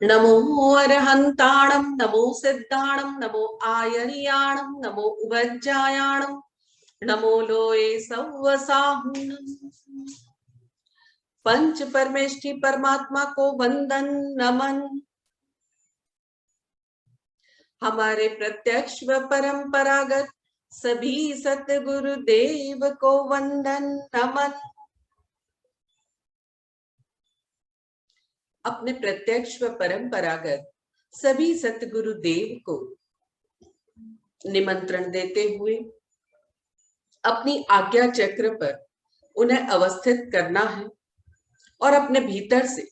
नमो अरहंताणं नमो सिद्धाणं नमो आयर्याणं नमो उभज्जायाणं नमो लोये सव्वसाहुणं। पंच परमेष्ठी परमात्मा को वंदन नमन। हमारे प्रत्यक्ष व परंपरागत सभी सतगुरु देव को वंदन नमन। अपने प्रत्यक्ष व परंपरागत सभी सतगुरु देव को निमंत्रण देते हुए अपनी आज्ञा चक्र पर उन्हें अवस्थित करना है और अपने भीतर से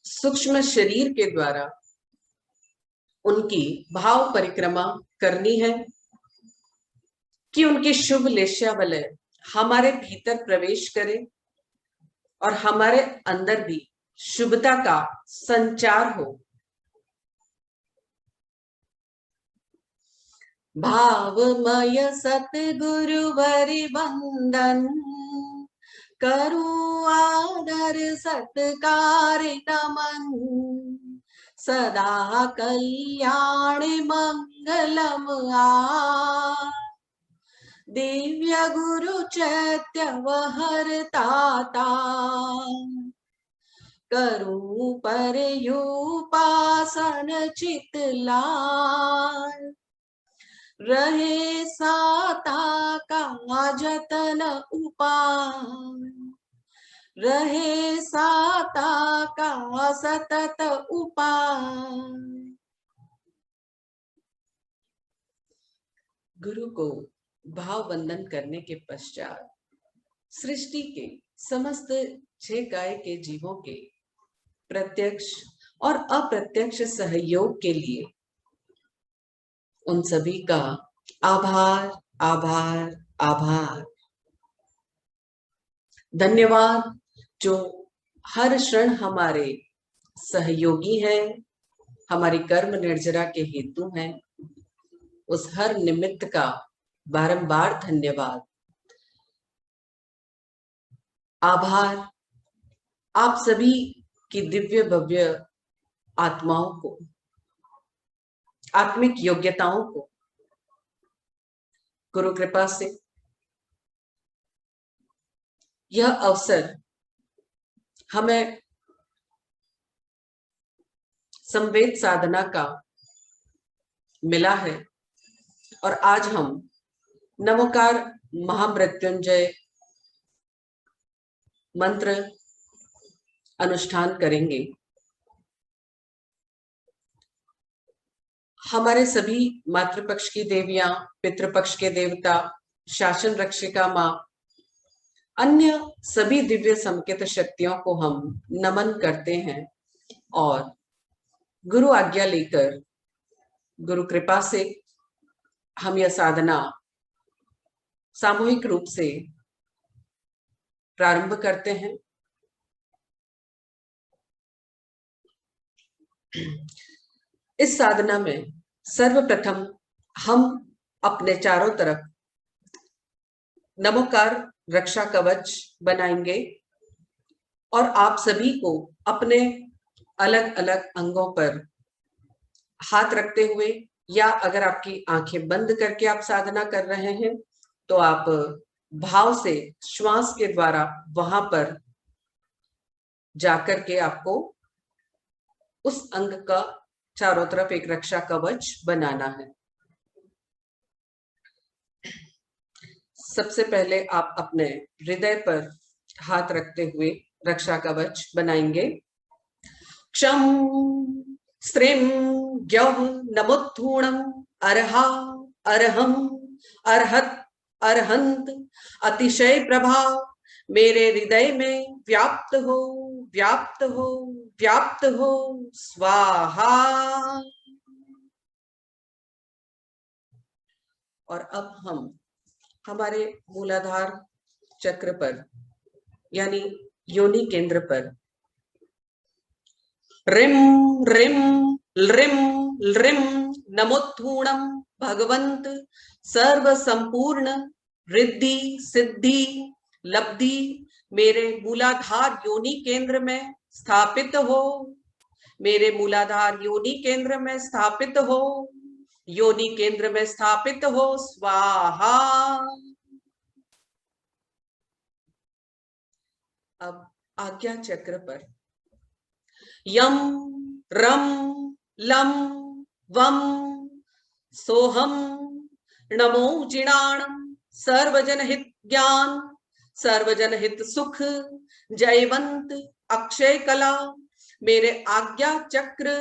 सूक्ष्म शरीर के द्वारा उनकी भाव परिक्रमा करनी है कि उनकी शुभ लेश्यावलय हमारे भीतर प्रवेश करे और हमारे अंदर भी शुभता का संचार हो। भावमय सतगुरु वरि वंदन करूं आदर सत्कार नमन। सदा कल्याण मंगलम दिव्य गुरु चैत्य वहरताता करूं पर उपासन चितलाय। रहे साता का जतन उपाय रहे साता का सतत उपाय। गुरु को भाव बंधन करने के पश्चात सृष्टि के समस्त 6 काय के जीवों के प्रत्यक्ष और अप्रत्यक्ष सहयोग के लिए उन सभी का आभार आभार आभार धन्यवाद, जो हर क्षण हमारे सहयोगी हैं, हमारी कर्म निर्जरा के हेतु हैं। उस हर निमित्त का बारंबार धन्यवाद आभार। आप सभी की दिव्य भव्य आत्माओं को, आत्मिक योग्यताओं को गुरु कृपा से यह अवसर हमें संवेद साधना का मिला है और आज हम नमोकार महामृत्युंजय मंत्र अनुष्ठान करेंगे। हमारे सभी मातृपक्ष की देवियां, पितृपक्ष के देवता, शासन रक्षिका मां, अन्य सभी दिव्य संकेत शक्तियों को हम नमन करते हैं और गुरु आज्ञा लेकर गुरु कृपा से हम यह साधना सामूहिक रूप से प्रारंभ करते हैं। इस साधना में सर्वप्रथम हम अपने चारों तरफ नमोकार रक्षा कवच बनाएंगे और आप सभी को अपने अलग अलग अंगों पर हाथ रखते हुए, या अगर आपकी आंखें बंद करके आप साधना कर रहे हैं तो आप भाव से श्वास के द्वारा वहां पर जाकर के आपको उस अंग का चारों तरफ एक रक्षा कवच बनाना है। सबसे पहले आप अपने हृदय पर हाथ रखते हुए रक्षा कवच बनाएंगे। क्षम स्त्रीम ग्यौः नमोत्थूणम अरहा अरहम अरहत अरहंत अतिशय प्रभाव मेरे हृदय में व्याप्त हो व्याप्त हो व्याप्त हो स्वाहा। और अब हम हमारे मूलाधार चक्र पर यानी योनि केंद्र पर रिम रिम रिम रिम नमोत्थूणम भगवंत सर्व संपूर्ण रिद्धि सिद्धि लब्धि मेरे मूलाधार योनि केंद्र में स्थापित हो मेरे मूलाधार योनि केंद्र में स्थापित हो, योनि केंद्र में स्थापित हो, स्वाहा। अब आज्ञा चक्र पर यम रम लम वम सोहम नमो जिणाणम सर्वजन हित ज्ञान सर्वजन हित सुख जयवंत अक्षय कला मेरे आज्ञा चक्र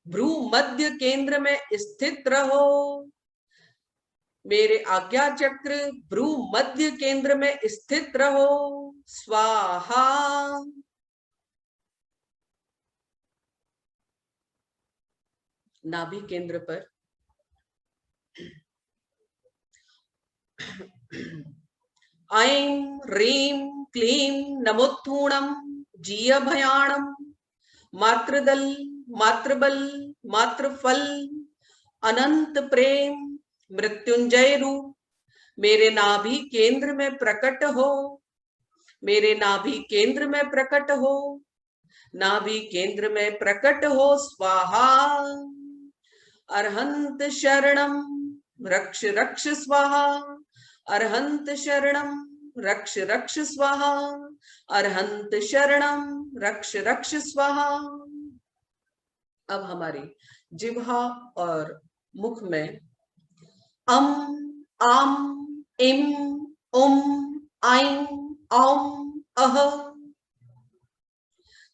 भ्रू मध्य केंद्र में स्थित रहो। मेरे आज्ञा चक्र भ्रू मध्य केंद्र में स्थित रहो, स्वाहा। नाभि केंद्र पर ऐं ह्रीं क्लीं नमोत्थूणं जीय भयाणं मातृदल मातृबल मातृफल अनंत प्रेम मृत्युंजय रूप मेरे नाभि केंद्र में प्रकट हो, मेरे नाभि केंद्र में प्रकट हो, नाभि केंद्र में प्रकट हो, स्वाहा। अरहंत शरणम रक्ष रक्ष स्वाहा, अरहंत शरणम रक्ष रक्ष स्वाहा, अरहंत शरणम रक्ष रक्ष स्वाहा। अब हमारी जिह्वा और मुख में अम आम इम उम ऐं औं अह।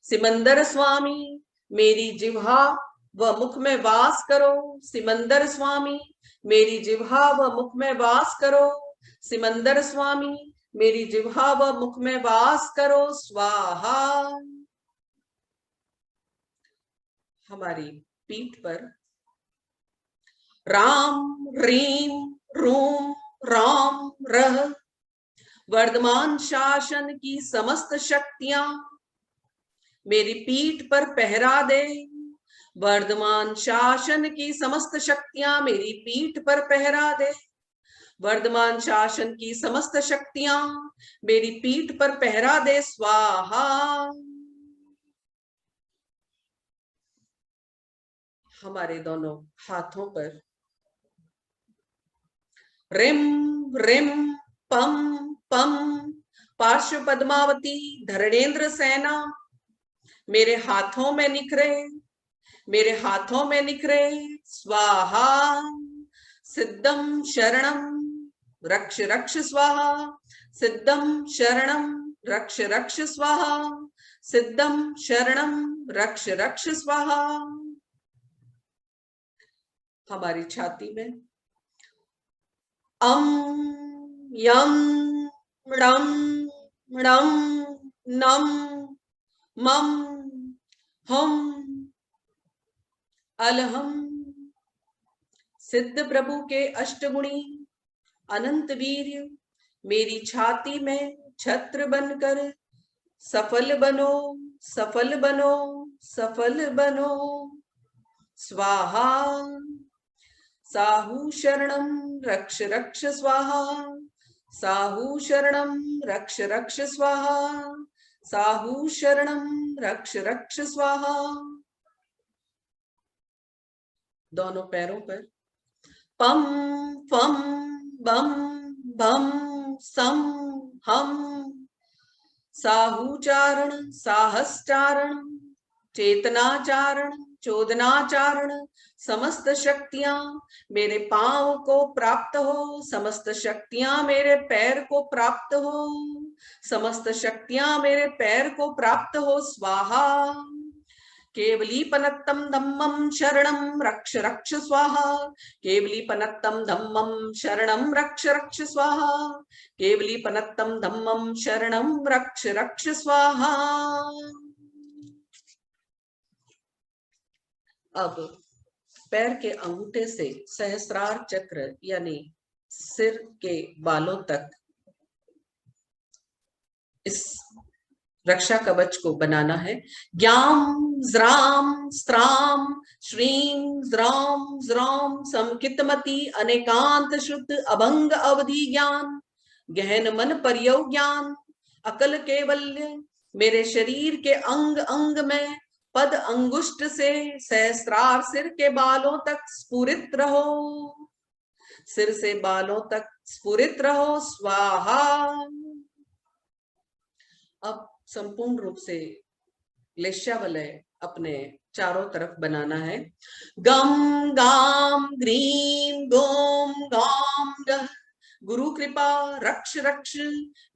सिमंदर स्वामी मेरी जिह्वा व मुख में वास करो, सिमंदर स्वामी मेरी जिह्वा व मुख में वास करो, सिमंदर स्वामी मेरी जिह्वा व मुख में वास करो, स्वाहा। हमारी पीठ पर राम रीम रूम राम रह वर्धमान शासन की समस्त शक्तियां मेरी पीठ पर पहरा दे, वर्धमान शासन की समस्त शक्तियां मेरी पीठ पर पहरा दे, वर्धमान शासन की समस्त शक्तियां मेरी पीठ पर पहरा दे, स्वाहा। हमारे दोनों हाथों पर रिम रिम पम पम पार्श्व पद्मावती धरणेन्द्र सेना मेरे हाथों में निखरे, मेरे हाथों में निखरे, स्वाहा। सिद्धम शरणम रक्ष रक्ष स्वाहा, सिद्धम शरणम रक्ष रक्ष स्वाहा, सिद्धम शरणम रक्ष रक्ष स्वाहा। हमारी छाती में अम यम णम णम नम मम हम अलहम। सिद्ध प्रभु के अष्टगुणी अनंत वीर्य मेरी छाती में छत्र बनकर सफल बनो, सफल बनो, सफल बनो, स्वाहा। साहू शरणम रक्ष रक्ष स्वाहा, साहू शरणम रक्ष रक्ष स्वाहा, साहू शरणम रक्ष रक्ष स्वाहा। दोनों पैरों पर पम फम बम भम सम हम साहूचारण साहस्चारण चेतनाचारण चोदनाचारण समस्त शक्तियां मेरे पांव को प्राप्त हो, समस्त शक्तियां मेरे पैर को प्राप्त हो, समस्त शक्तियां मेरे पैर को प्राप्त हो, स्वाहा। केवली पनत्तम धम्मम शरणम रक्ष रक्ष स्वाहा, केवली पनत्तम धम्मम शरणम रक्ष रक्ष स्वाहा, केवली पनत्तम धम्मम शरणम रक्ष रक्ष स्वाहा। अब पैर के अंगूठे से सहस्रार चक्र यानी सिर के बालों तक इस रक्षा कवच को बनाना है। ज्ञाम ज्राम स्त्राम श्रीम ज्राम ज्राम संकितमति अनेकांत शुद्ध अभंग अवधि ज्ञान गहन मन परियो ज्ञान अकल केवल्य मेरे शरीर के अंग अंग में पद अंगुष्ठ से सहस्रार सिर के बालों तक स्फुरित रहो, सिर से बालों तक स्फुरित रहो, स्वाहा। अब संपूर्ण रूप से लेश्यावलय अपने चारों तरफ बनाना है। गम गाम ग्रीम गोम गाम गह, गुरु कृपा रक्ष रक्ष,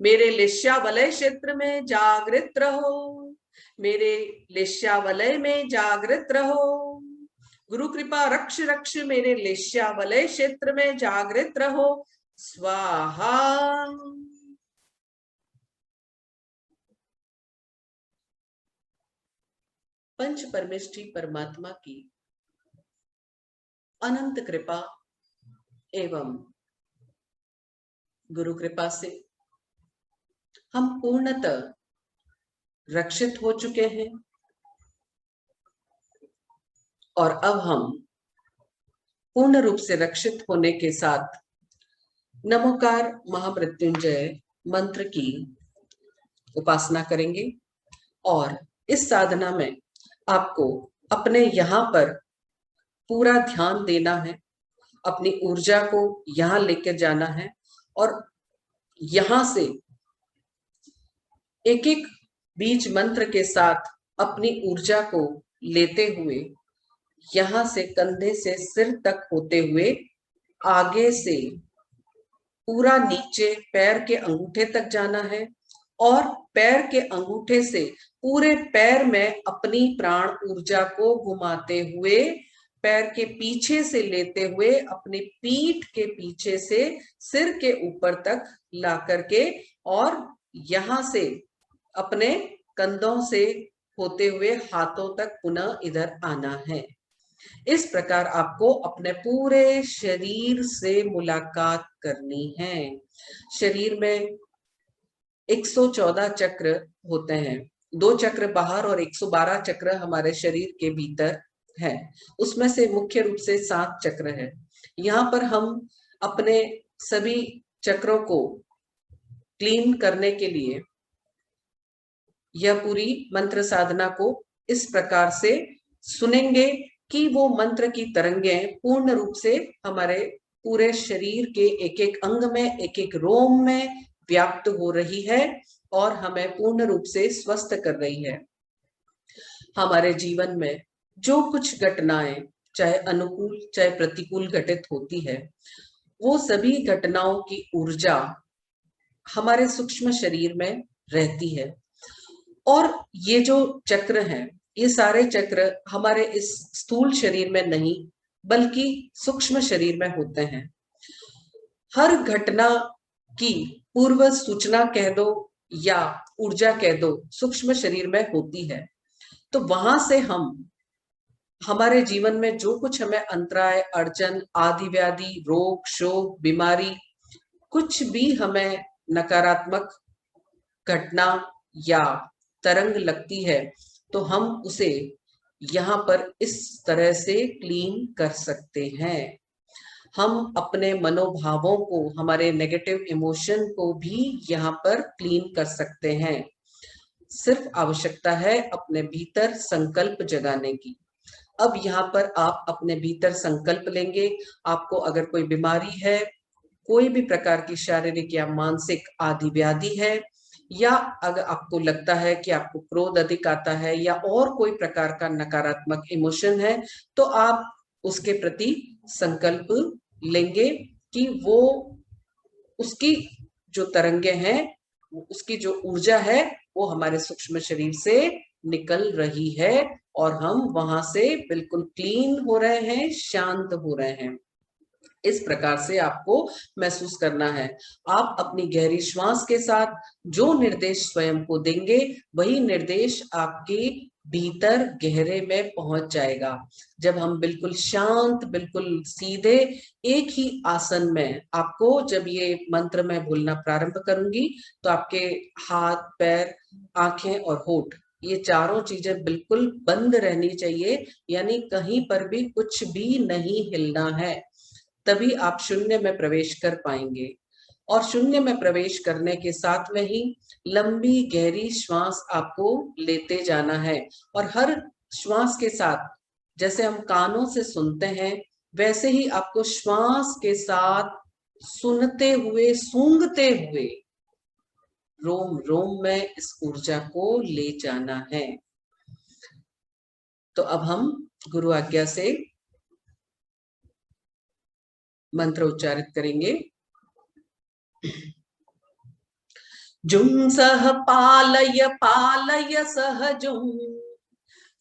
मेरे लेश्यावलय क्षेत्र में जागृत रहो, मेरे लेश्यावलय में जागृत रहो। गुरु कृपा रक्ष रक्ष, मेरे लेश्यावलय क्षेत्र में जागृत रहो, स्वाहा। पंच परमेष्ठी परमात्मा की अनंत कृपा एवं गुरु कृपा से हम पूर्णतः रक्षित हो चुके हैं और अब हम पूर्ण रूप से रक्षित होने के साथ नमोकार महामृत्युंजय मंत्र की उपासना करेंगे। और इस साधना में आपको अपने यहाँ पर पूरा ध्यान देना है, अपनी ऊर्जा को यहाँ लेकर जाना है और यहाँ से एक एक बीज मंत्र के साथ अपनी ऊर्जा को लेते हुए यहाँ से कंधे से सिर तक होते हुए आगे से पूरा नीचे पैर के अंगूठे तक जाना है और पैर के अंगूठे से पूरे पैर में अपनी प्राण ऊर्जा को घुमाते हुए पैर के पीछे से लेते हुए अपनी पीठ के पीछे से सिर के ऊपर तक ला करके और यहाँ से अपने कंधों से होते हुए हाथों तक पुनः इधर आना है। इस प्रकार आपको अपने पूरे शरीर से मुलाकात करनी है। शरीर में 114 चक्र होते हैं, 2 चक्र बाहर और 112 चक्र हमारे शरीर के भीतर है। उसमें से मुख्य रूप से 7 चक्र है। यहाँ पर हम अपने सभी चक्रों को क्लीन करने के लिए यह पूरी मंत्र साधना को इस प्रकार से सुनेंगे कि वो मंत्र की तरंगें पूर्ण रूप से हमारे पूरे शरीर के एक एक अंग में, एक एक रोम में व्याप्त हो रही है और हमें पूर्ण रूप से स्वस्थ कर रही है। हमारे जीवन में जो कुछ घटनाएं चाहे अनुकूल चाहे प्रतिकूल घटित होती है, वो सभी घटनाओं की ऊर्जा हमारे सूक्ष्म शरीर में रहती है। और ये जो चक्र हैं, ये सारे चक्र हमारे इस स्थूल शरीर में नहीं बल्कि सूक्ष्म शरीर में होते हैं। हर घटना की पूर्व सूचना कह दो या ऊर्जा कह दो, सूक्ष्म शरीर में होती है। तो वहां से हम हमारे जीवन में जो कुछ हमें अंतराय, अड़चन, आदि व्याधि, रोग, शोक, बीमारी, कुछ भी हमें नकारात्मक घटना या तरंग लगती है, तो हम उसे यहाँ पर इस तरह से क्लीन कर सकते हैं। हम अपने मनोभावों को, हमारे नेगेटिव इमोशन को भी यहाँ पर क्लीन कर सकते हैं। सिर्फ आवश्यकता है अपने भीतर संकल्प जगाने की। अब यहाँ पर आप अपने भीतर संकल्प लेंगे। आपको अगर कोई बीमारी है, कोई भी प्रकार की शारीरिक या मानसिक आदि व्याधि है, या अगर आपको लगता है कि आपको क्रोध अधिक आता है या और कोई प्रकार का नकारात्मक इमोशन है, तो आप उसके प्रति संकल्प लेंगे कि वो उसकी जो तरंगे हैं, उसकी जो ऊर्जा है, वो हमारे सूक्ष्म शरीर से निकल रही है और हम वहां से बिल्कुल क्लीन हो रहे हैं, शांत हो रहे हैं। इस प्रकार से आपको महसूस करना है। आप अपनी गहरी श्वास के साथ जो निर्देश स्वयं को देंगे, वही निर्देश आपके भीतर गहरे में पहुंच जाएगा। जब हम बिल्कुल शांत, बिल्कुल सीधे एक ही आसन में, आपको जब ये मंत्र मैं बोलना प्रारंभ करूंगी तो आपके हाथ, पैर, आंखें और होठ, ये चारों चीजें बिल्कुल बंद रहनी चाहिए, यानी कहीं पर भी कुछ भी नहीं हिलना है। तभी आप शून्य में प्रवेश कर पाएंगे। और शून्य में प्रवेश करने के साथ में ही लंबी गहरी श्वास आपको लेते जाना है और हर श्वास के साथ, जैसे हम कानों से सुनते हैं वैसे ही आपको श्वास के साथ सुनते हुए, सूंघते हुए रोम रोम में इस ऊर्जा को ले जाना है। तो अब हम गुरु आज्ञा से मंत्र उच्चारित करेंगे। जुं सह पालय पालय सह जुं,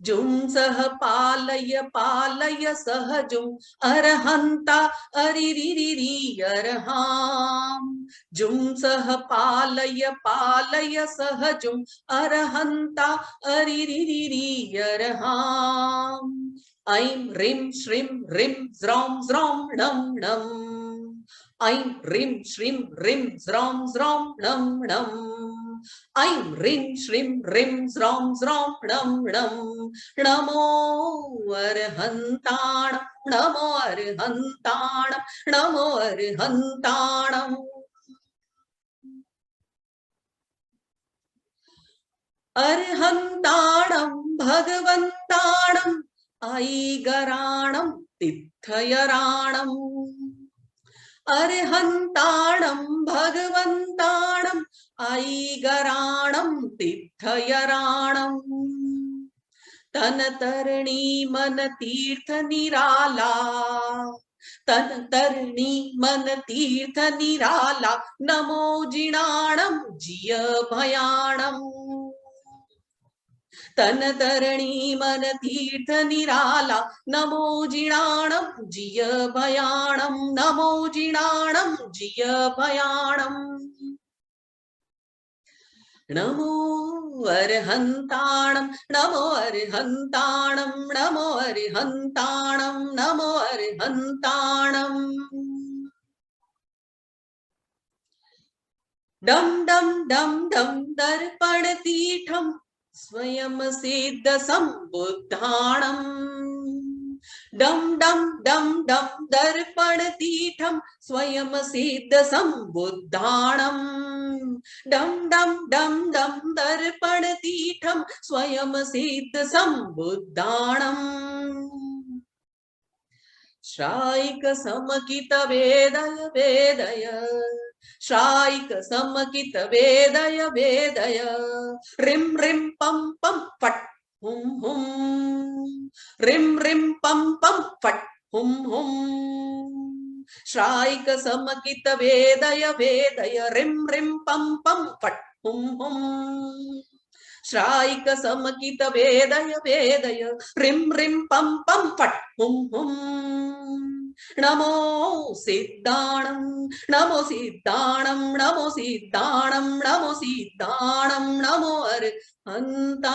जुं सह पालय पालय सह जुं, अरहंता अरिरिरिरि अरहाम। जुं सह पालय पालय सह जुं, अरहंता अरिरिरिरि अरहाम। ऐं ह्रीं श्रीं ह्रीं ज्रौं ज्रौं णं णं। ऐं ह्रीं श्रीं ह्रीं ज्रौं ज्रौं णं णं। ऐं ह्रीं श्रीं ह्रीं ज्रौं ज्रौं णं णं। नमो अरहन्ताणं, नमो अरहन्ताणं, नमो अरहन्ताणम्। अरहन्ताणं भगवन्ताणं ऐगराणं तिथयराणम्। अरहन्ताणं भगवन्ताणं ऐगराणं तिथयराणम्। तन तरणी मन तीर्थ निराला, तन तरणी मन तीर्थ निराला, नमो जिणाणं जिय भयाणम्। तन तरणी मन तीर्थ निराला, नमो जिणाणं जिय भयाणं, नमो जिणाणं जिय भयाणम्। नमो अरहन्ताणं, नमो अरहन्ताणं, नमो अरहन्ताणं, नमो अरहन्ताणम्। डम डम डम डम दर्पण तीठम स्वयं सिद्ध संबुद्धाणम्। डम डम डम डम दर्पण तीठम स्वयं सिद्ध संबुद्धाणम्। डम डम डम डम दर्पण तीठम स्वयं सिद्ध संबुद्धाणम्। श्रायिक समकित वेदय वेदय, श्रायिक समकित वेदय वेदय, रिम रिम पम पम फट हुम हुम, रिम रिम पम पम फट हुम हुम। श्रायिक समकित वेदय वेदय, रिम रिम पम पम फट हुम हुम। श्रायिक समकित वेदय वेदय, रिम रिम पम पम फट हुम हुम। नमो सिद्धाणं, नमो सिद्धाणं, नमो सिद्धाणं, नमो सिद्धाणं, नमो अरहन्ताणम्।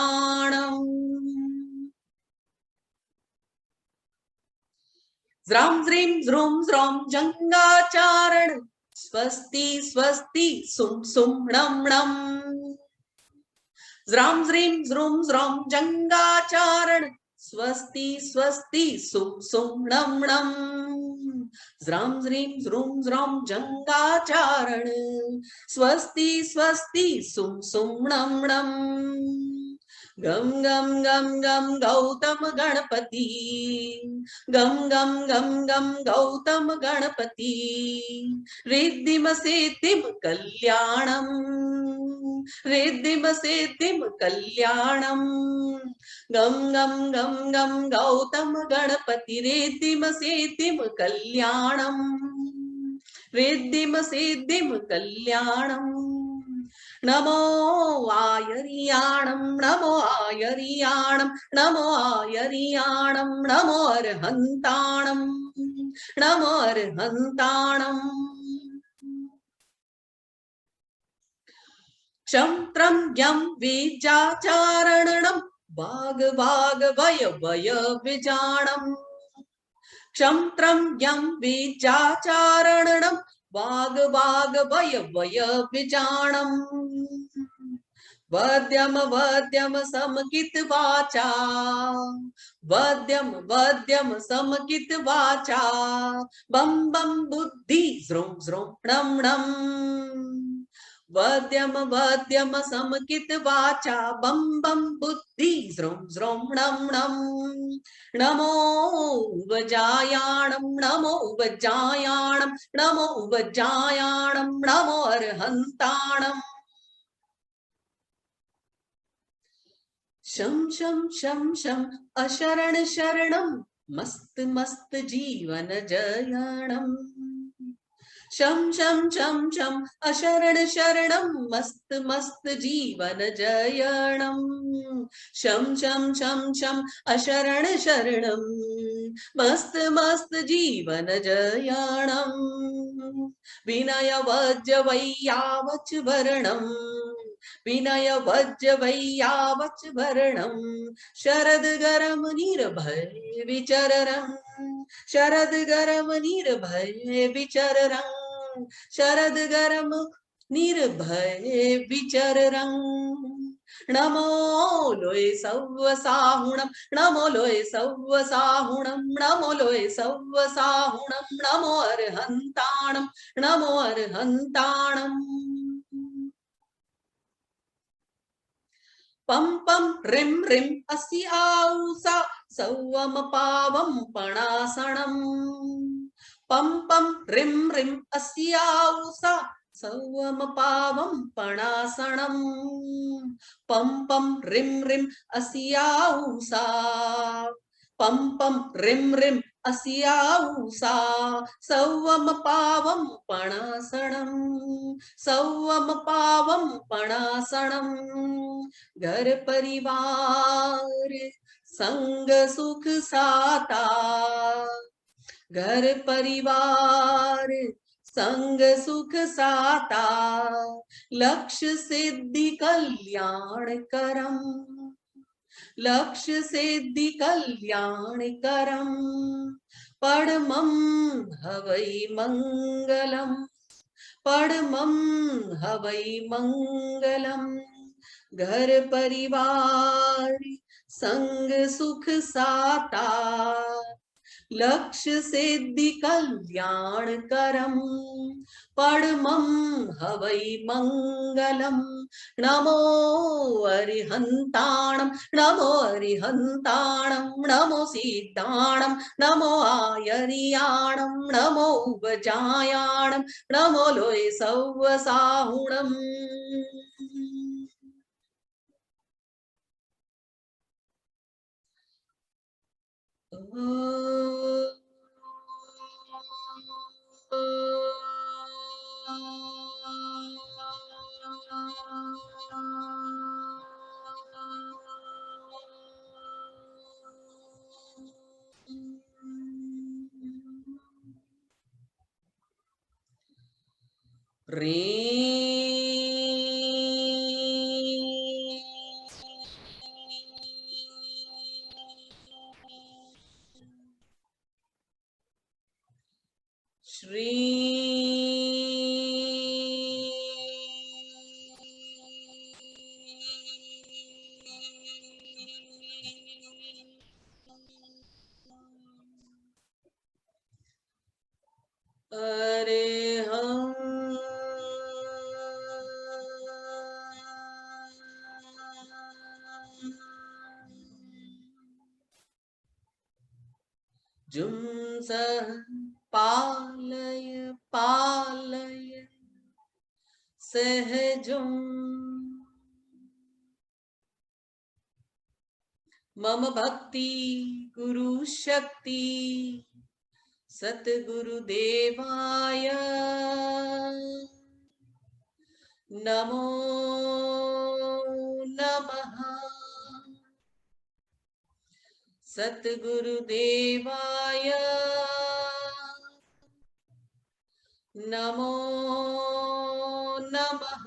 ज्रां ज्रीं ज्रूं ज्रौं जंगाचारण, स्वस्ति स्वस्ति सुं सुं णं णं। ज्रां ज्रीं ज्रूं ज्रौं जंगाचारण, स्वस्ति स्वस्ति सुं सुं णं णं। ज्रां ज्रीं ज्रूं ज्रौं जंगाचारण, स्वस्ति स्वस्ति सुं सुं णं णं। गम गम गम गम गौतम गणपति, गम गम गम गम गौतम गणपति, रिद्धिम सिद्धिम कल्याणम्, रिद्धिम सिद्धिम कल्याणम्। गम गम गम गम गौतम गणपति, रिद्धिम सिद्धिम कल्याणम्, रिद्धिम सिद्धिम कल्याणम्। नमो आयरियाणं, नमो आयरियाणं, नमो आयरियाणं, नमो अरहन्ताणं, नमो अरहन्ताणम्। क्षंत्रं यं बीजाचारणं, भाग भाग वय वय विजाणम्। क्षंत्रं यं बीजाचारणं, भाग भाग वय वय विजाणम्। वद्यम वद्यम समकित वाचा, वद्यम वद्यम समकित वाचा, बम बम बुद्धि ज्रों ज्रों णं णं। वद्यम वद्यम समकित वाचा बम बम बुद्धि ज्रोम ज्रोम णम णम नमो वजायाणम नमो वजायाणम नमो वजायाणम नमो अर्हंताणम शम शम शम शम अशरण शरणम मस्त मस्त जीवन जयाणम शम शम शम शम अशरण शरणम मस्त मस्त जीवन जयणम शम शम शम शम अशरण शरणम मस्त मस्त जीवन जयणम विनय वज्र वैयावच वरणम विनय वज्र वैयावच वरणम शरद गरम निर्भय विचररम शरद गरम निर्भय विचररं शरद गरम निर्भय विचररं नमो लोय सव्व साहुणम नमो लोय सव्व साहुणम नमो लोय सव्व साहुणम नमो अर्हंताणम नमो अर्हंताणम पम पम रिम रिम असि आऊसा सौवम पावम पणासणम पम पम रिम रिम असि आऊसा सौवम पावम पणासणम पम पम रिम रिम असि आऊसा पम पम रिम रिम असि आऊसा सौवम पावम पणासणम सौवम पावम पणासणम घर परिवार संग सुख साता घर परिवार संग सुख साता लक्ष्य सिद्धि कल्याण करम लक्ष्य सिद्धि कल्याण करम परमं हवै मंगलम परमं हवै मंगलम घर परिवार संग सुख साता लक्ष्य सिद्धि कल्याण करम परमं हवै मंगलम नमो अरिहंताणम नमो अरिहंताणम नमो सिद्धाणम नमो आयरियाणम नमो उपजायाणम नमो लोय सौव साहुणम श्री अरे हम जुंसः पालय पालय सहजुम मम भक्ति गुरु शक्ति सतगुरुदेवाय नमो नमः सतगुरुदेवाय नमो नमः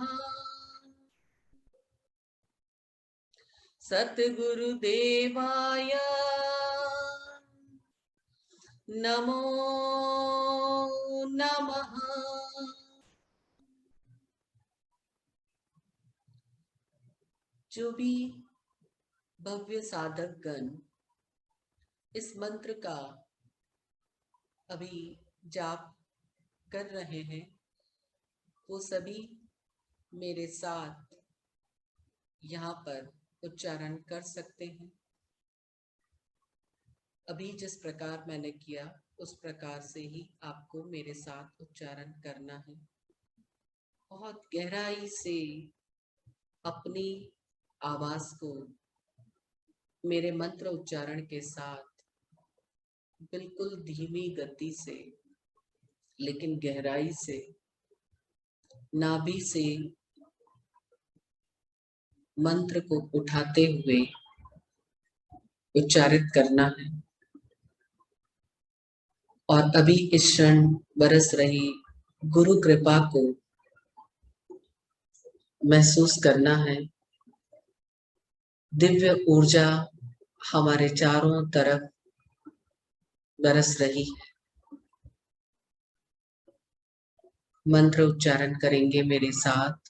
सतगुरुदेवाय नमो नमः। जो भी भव्य साधक गण इस मंत्र का अभी जाप कर रहे हैं वो सभी मेरे साथ यहाँ पर उच्चारण कर सकते हैं। अभी जिस प्रकार मैंने किया उस प्रकार से ही आपको मेरे साथ उच्चारण करना है। बहुत गहराई से अपनी आवाज को मेरे मंत्र उच्चारण के साथ बिल्कुल धीमी गति से लेकिन गहराई से नाभि से मंत्र को उठाते हुए उच्चारित करना है। और अभी इस क्षण बरस रही गुरु कृपा को महसूस करना है। दिव्य ऊर्जा हमारे चारों तरफ बरस रही है। मंत्र उच्चारण करेंगे मेरे साथ।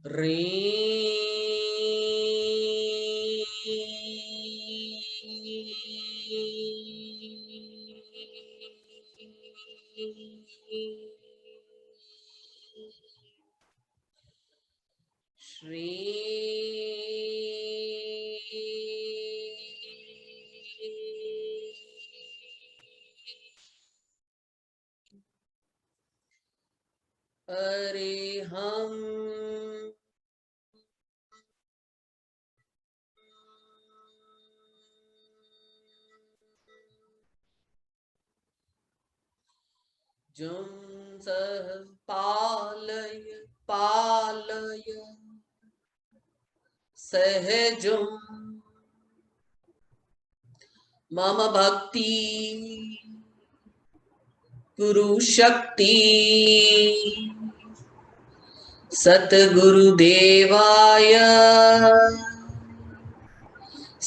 रे श्री अरे हम जुं सः पालय पालय सहजुं मम भक्ति गुरु शक्ति सतगुरुदेवाय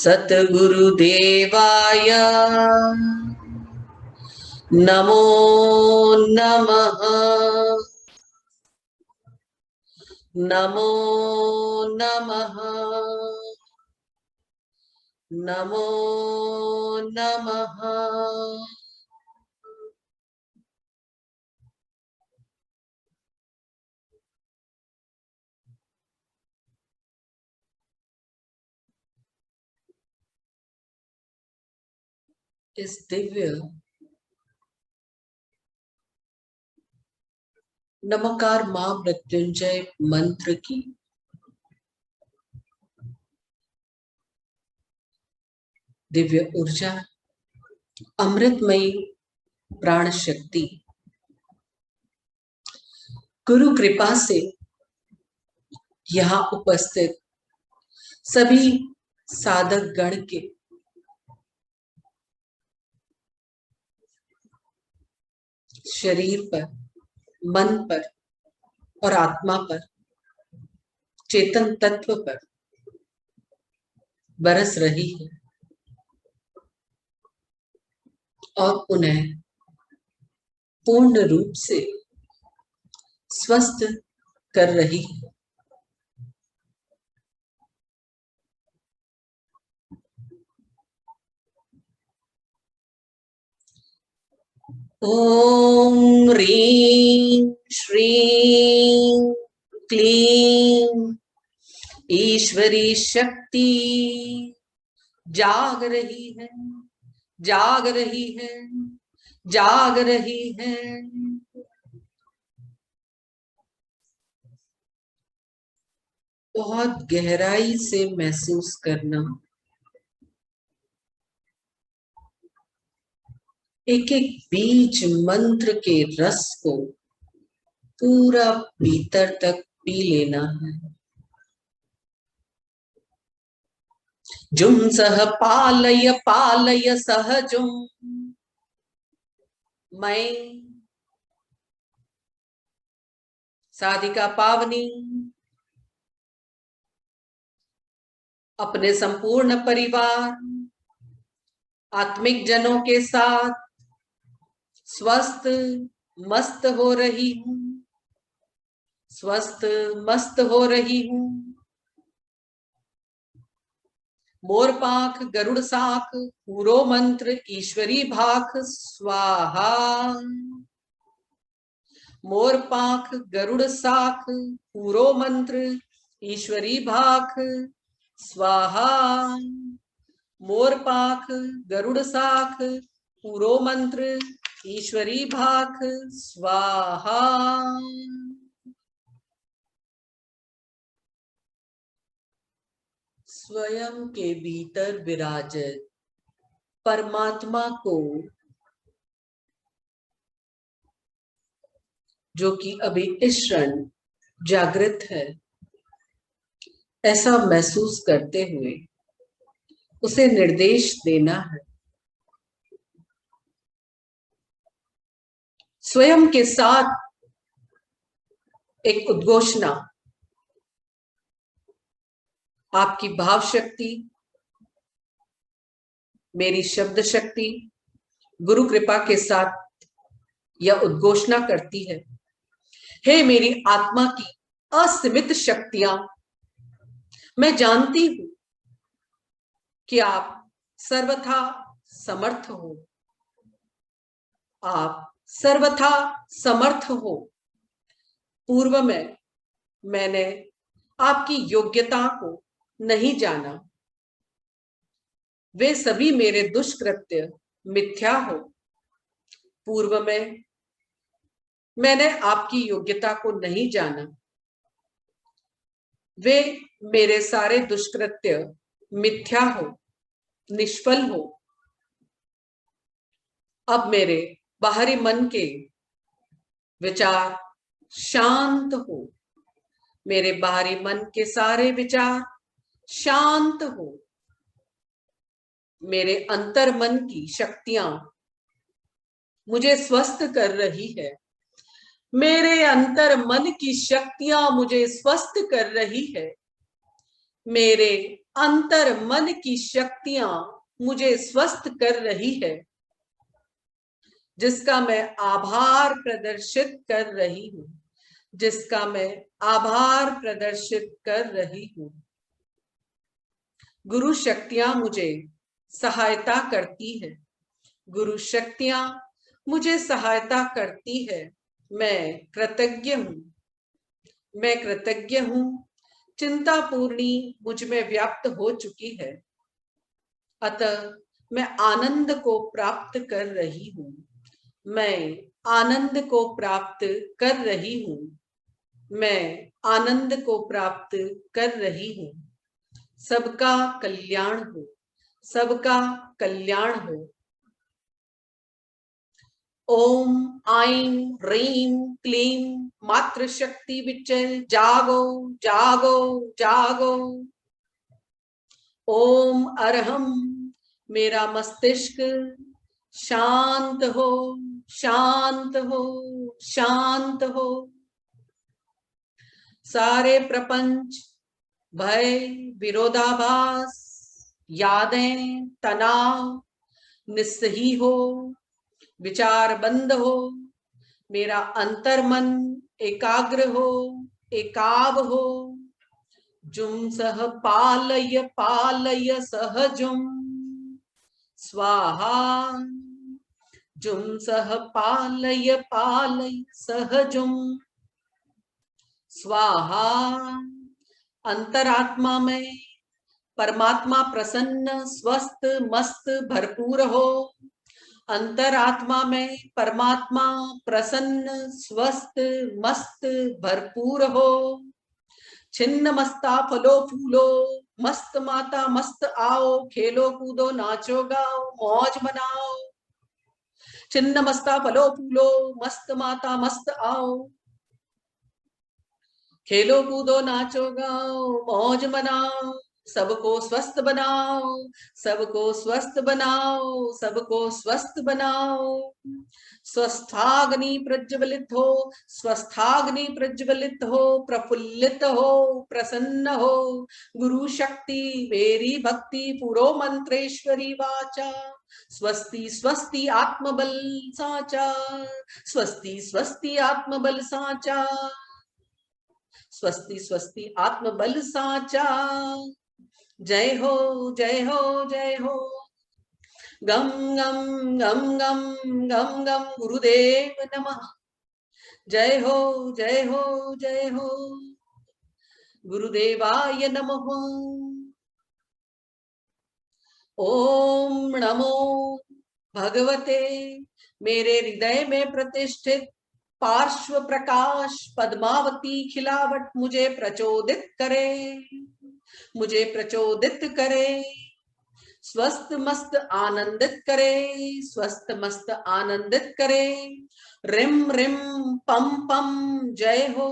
सतगुरुदेवाय नमो नमः नमो नमः नमो नमः। इस दिव्य नमकार मां मृत्युंजय मंत्र की दिव्य ऊर्जा, अमृतमयी प्राण शक्ति गुरु कृपा से यहाँ उपस्थित सभी साधक गण के शरीर पर, मन पर और आत्मा पर, चेतन तत्व पर बरस रही है और उन्हें पूर्ण रूप से स्वस्थ कर रही है। ओम ह्रीं श्रीं क्लीं ईश्वरी शक्ति जाग रही है, जाग रही है, जाग रही है। बहुत गहराई से महसूस करना, एक एक बीज मंत्र के रस को पूरा भीतर तक पी लेना है। जुं सह पालय पालय सहजुं मैं साधिका पावनी अपने संपूर्ण परिवार आत्मिक जनों के साथ स्वस्थ मस्त हो रही हूँ, स्वस्थ मस्त हो रही हूँ। मोर पाख गरुड़ साख पूरो मंत्र ईश्वरी भाख स्वाहा। मोर पाख गरुड़ साख पूरो मंत्र ईश्वरी भाख स्वाहा। मोर पाख गरुड़ साख पूरो मंत्र ईश्वरी भाख स्वाहा। स्वयं के भीतर विराजत परमात्मा को, जो कि अभी इस क्षण जागृत है, ऐसा महसूस करते हुए उसे निर्देश देना है। स्वयं के साथ एक उद्घोषणा, आपकी भाव शक्ति, मेरी शब्द शक्ति गुरु कृपा के साथ यह उद्घोषणा करती है, हे मेरी आत्मा की असीमित शक्तियां, मैं जानती हूं कि आप सर्वथा समर्थ हो, आप सर्वथा समर्थ हो। पूर्व में मैंने आपकी योग्यता को नहीं जाना, वे सभी मेरे दुष्कृत्य मिथ्या हो। पूर्व में मैंने आपकी योग्यता को नहीं जाना, वे मेरे सारे दुष्कृत्य मिथ्या हो, निष्फल हो। अब मेरे बाहरी मन के विचार शांत हो, मेरे बाहरी मन के सारे विचार शांत हो। मेरे अंतर मन की शक्तियां मुझे स्वस्थ कर रही है, मेरे अंतर मन की शक्तियां मुझे स्वस्थ कर रही है, मेरे अंतर मन की शक्तियां मुझे स्वस्थ कर रही है, जिसका मैं आभार प्रदर्शित कर रही हूं, जिसका मैं आभार प्रदर्शित कर रही हूं। गुरु शक्तियां मुझे सहायता करती है, गुरु शक्तियां मुझे सहायता करती है। मैं कृतज्ञ हूं, मैं कृतज्ञ हूं। चिंता पूर्णी मुझ में व्याप्त हो चुकी है, अतः मैं आनंद को प्राप्त कर रही हूं, मैं आनंद को प्राप्त कर रही हूं, मैं आनंद को प्राप्त कर रही हूं। सबका कल्याण हो, सबका कल्याण हो। ओम आईं ह्रीं क्लीं मातृशक्ति विचय जागो जागो जागो। ओम अरहम, मेरा मस्तिष्क शांत हो, शांत हो, शांत हो। सारे प्रपंच, भय, विरोधाभास, यादें, तनाव निस्सही हो, विचार बंद हो। मेरा अंतर्मन एकाग्र हो, एकाव हो। जुम सह पालय पालय सहजुम स्वाहा। जुम सह पालय पालय सहजुम स्वाहा। अंतरात्मा में परमात्मा प्रसन्न स्वस्थ मस्त भरपूर हो, अंतरात्मा में परमात्मा प्रसन्न स्वस्थ मस्त भरपूर हो। छिन्न मस्ता फलो फूलो, मस्त माता मस्त आओ, खेलो कूदो नाचो गाओ मौज मनाओ। छिन्न मस्ता फलो फूलो, मस्त माता मस्त आओ, खेलो कूदो नाचो गाओ मौज मनाओ। सबको स्वस्थ बनाओ, सबको स्वस्थ बनाओ, सबको स्वस्थ बनाओ। स्वस्थाग्नि प्रज्वलित हो, स्वस्थाग्नि प्रज्वलित हो, प्रफुल्लित हो, प्रसन्न हो। गुरु शक्ति मेरी भक्ति पुरो मंत्रेश्वरी वाचा। स्वस्ति स्वस्ति आत्मबल साचा, स्वस्ति स्वस्ति आत्मबल साचा, स्वस्ति स्वस्ति आत्मबल साचा। जय हो जय हो जय हो। गम गम गम गम गम गम गुरुदेव नमः। जय हो जय हो जय हो। गुरुदेवाय नमः। ओम नमो भगवते मेरे हृदय में प्रतिष्ठित पार्श्व प्रकाश पद्मावती खिलावट मुझे प्रचोदित करे, मुझे प्रचोदित करे, स्वस्थ मस्त आनंदित करे, स्वस्थ मस्त आनंदित करे। रिम रिम पम पम जय हो,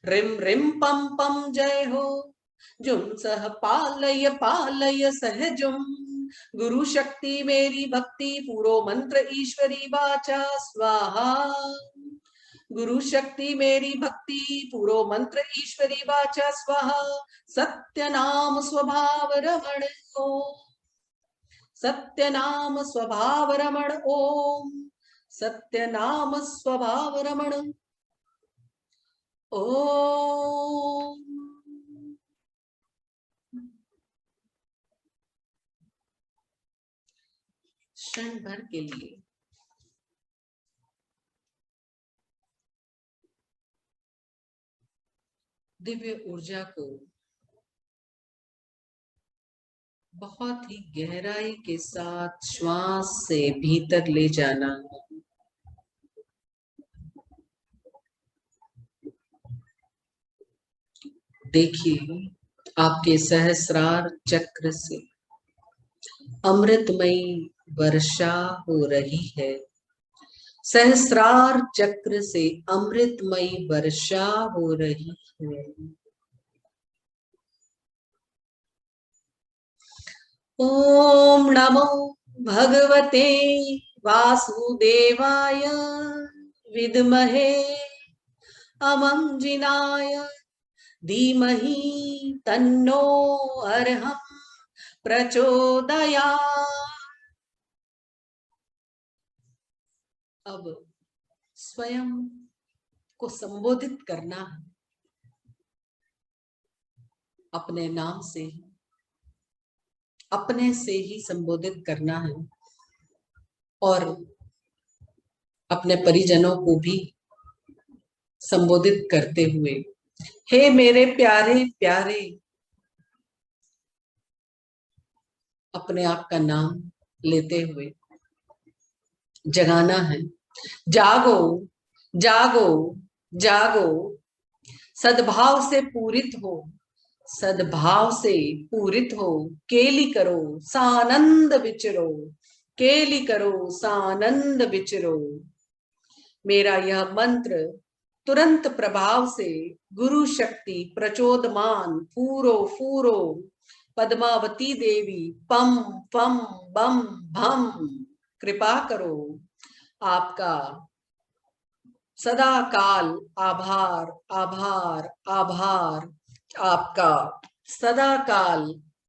रिम रिम पम पम जय हो। जुम सह पालय पालय सहजुम, गुरु शक्ति मेरी भक्ति पूरो मंत्र ईश्वरी वाचा स्वाहा। गुरु शक्ति मेरी भक्ति पूरो मंत्र ईश्वरी वाचा स्वाहा। सत्य नाम स्वभाव रमण ओम, सत्य नाम स्वभाव रमण ओम, सत्य नाम स्वभाव रमण ओम। क्षण भर के लिए दिव्य ऊर्जा को बहुत ही गहराई के साथ श्वास से भीतर ले जाना। देखिए आपके सहस्रार चक्र से अमृतमयी वर्षा हो रही है। सहस्रार चक्र से अमृतमयी वर्षा हो रही है। ओम नमो भगवते वासुदेवाय विद्महे अमंजिनाय धीमहि तन्नो अर्हं प्रचोदयात्। अब स्वयं को संबोधित करना है अपने नाम से, अपने से ही संबोधित करना है और अपने परिजनों को भी संबोधित करते हुए, हे मेरे प्यारे प्यारे, अपने आप का नाम लेते हुए जगाना है। जागो जागो जागो, सद्भाव से पूरित हो, सद्भाव से पूरित हो, केली करो सानंद विचरो, केली करो सानंद विचरो। मेरा यह मंत्र तुरंत प्रभाव से गुरु शक्ति प्रचोदमान फूरो फूरो पद्मावती देवी पम पम बम भम, कृपा करो। आपका सदा काल आभार आभार आभार, आपका सदा काल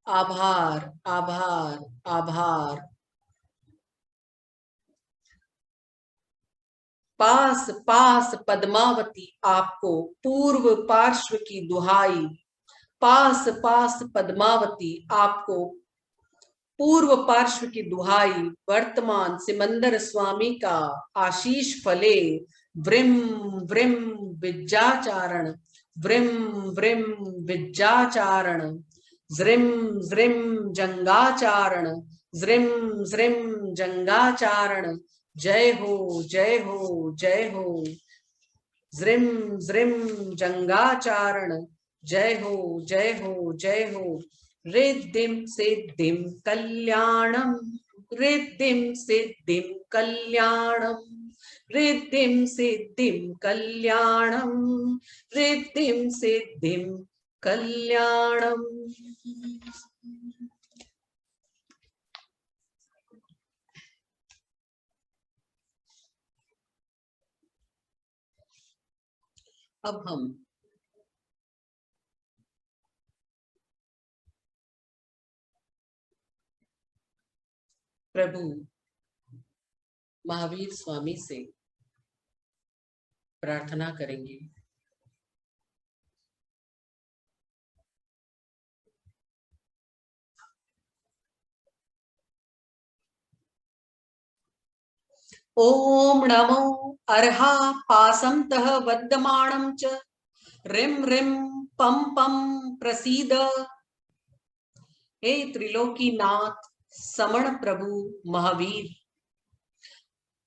आभार आभार आभार। पास पास पद्मावती आपको पूर्व पार्श्व की दुहाई, पास पास पद्मावती आपको पूर्व पार्श्व की दुहाई। वर्तमान सिमंदर स्वामी का आशीष फले, व्रिम व्रिम विज्जाचारण, व्रिम व्रिम विज्जाचारण, ज्रिम ज्रिम जंगाचारण, ज्रिम ज्रिम जंगाचारण। जय हो जय हो जय हो। ज्रिम ज्रिम जंगाचारण, जय हो जय हो जय हो। रिद्धिम सिद्धिम कल्याणम, रिद्धिम सिद्धिम कल्याणम, रिद्धिम सिद्धिम कल्याणम, रिद्धिम सिद्धिम कल्याणम। अब हम प्रभु महावीर स्वामी से प्रार्थना करेंगे। ओम नमो अर्हा पासंतः वद्यमाणं च रिम रिम पम पम प्रसीद। हे त्रिलोकीनाथ समण प्रभु महावीर,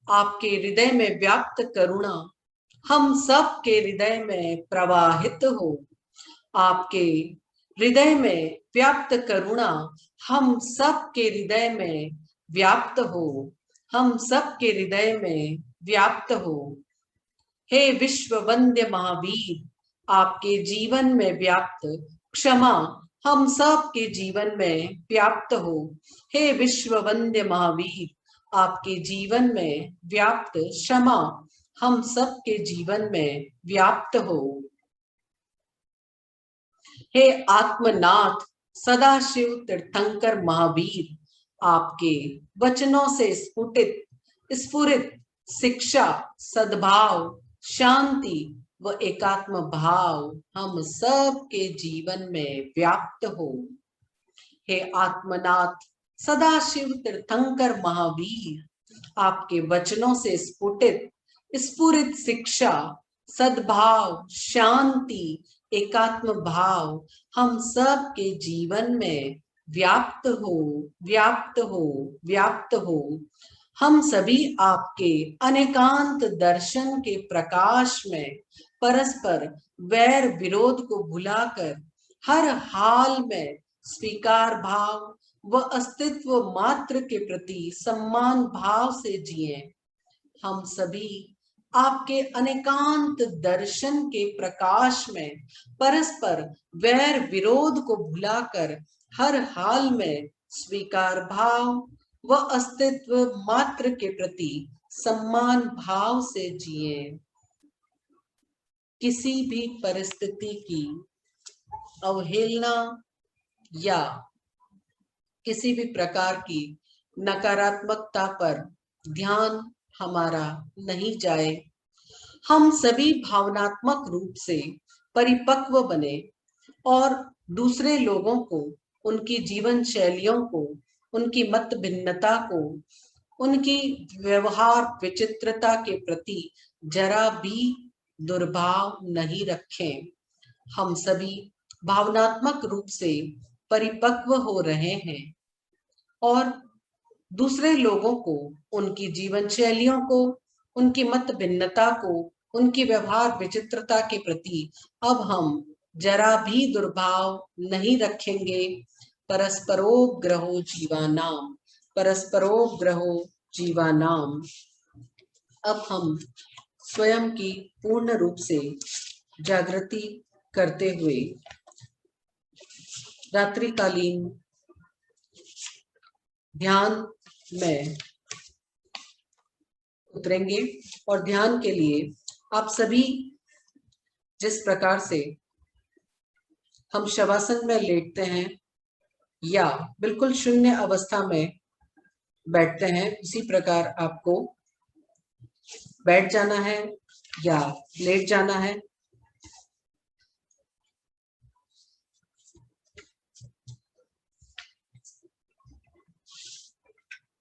आपके हृदय में व्याप्त करुणा हम सब के हृदय में प्रवाहित हो। आपके हृदय में व्याप्त करुणा हम सब के हृदय में व्याप्त हो। हम सब के हृदय में व्याप्त हो। हे विश्व वंद्य महावीर, आपके जीवन में व्याप्त क्षमा हम सब के जीवन में व्याप्त हो। हे विश्व वंद्य महावीर, आपके जीवन में व्याप्त क्षमा हम सब के जीवन में व्याप्त हो। हे आत्मनाथ सदाशिव तीर्थंकर महावीर, आपके वचनों से स्फुरित शिक्षा, सद्भाव, शांति व एकात्म भाव हम सब के जीवन में व्याप्त हो। हे आत्मनाथ सदाशिव तीर्थंकर महावीर, आपके वचनों से स्फुरित शिक्षा, सद्भाव, शांति, एकात्म भाव हम सब के जीवन में व्याप्त हो, व्याप्त हो, व्याप्त हो। हम सभी आपके अनेकांत दर्शन के प्रकाश में परस्पर वैर विरोध को भुलाकर हर हाल में स्वीकार भाव व अस्तित्व मात्र के प्रति सम्मान भाव से जिए। हम सभी आपके अनेकांत दर्शन के प्रकाश में परस्पर वैर विरोध को भुलाकर हर हाल में स्वीकार भाव व अस्तित्व मात्र के प्रति सम्मान भाव से जिए। किसी भी परिस्थिति की अवहेलना या किसी भी प्रकार की नकारात्मकता पर ध्यान हमारा नहीं जाए। हम सभी भावनात्मक रूप से परिपक्व बने और दूसरे लोगों को, उनकी जीवन शैलियों को, उनकी मत भिन्नता को, उनकी व्यवहार विचित्रता के प्रति जरा भी दुर्भाव नहीं रखें। हम सभी भावनात्मक रूप से परिपक्व हो रहे हैं और दूसरे लोगों को, उनकी जीवन शैलियों को, उनकी मत भिन्नता को, उनकी व्यवहार विचित्रता के प्रति अब हम जरा भी दुर्भाव नहीं रखेंगे। परस्परोग्रहो जीवानाम, परस्परोग्रहो जीवानाम। अब हम स्वयं की पूर्ण रूप से जागृति करते हुए रात्रिकालीन ध्यान में उतरेंगे और ध्यान के लिए आप सभी जिस प्रकार से हम शवासन में लेटते हैं या बिल्कुल शून्य अवस्था में बैठते हैं, उसी प्रकार आपको बैठ जाना है या लेट जाना है।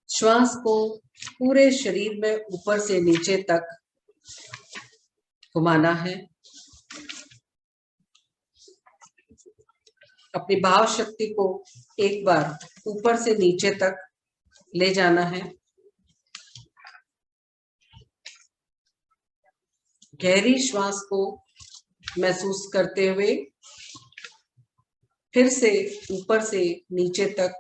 श्वास को पूरे शरीर में ऊपर से नीचे तक घुमाना है। अपनी भाव शक्ति को एक बार ऊपर से नीचे तक ले जाना है। गहरी श्वास को महसूस करते हुए फिर से ऊपर से नीचे तक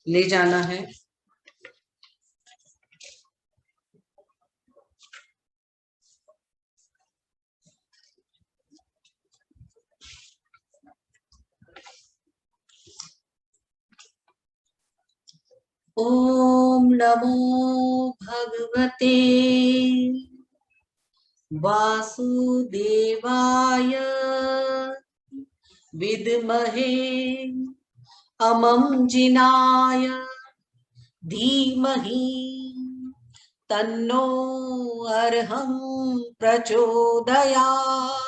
ले जाना है। ओम नमो भगवते वासुदेवाय विद्महे अमं जिनाय धीमहि तन्नो अर्हं प्रचोदयात्।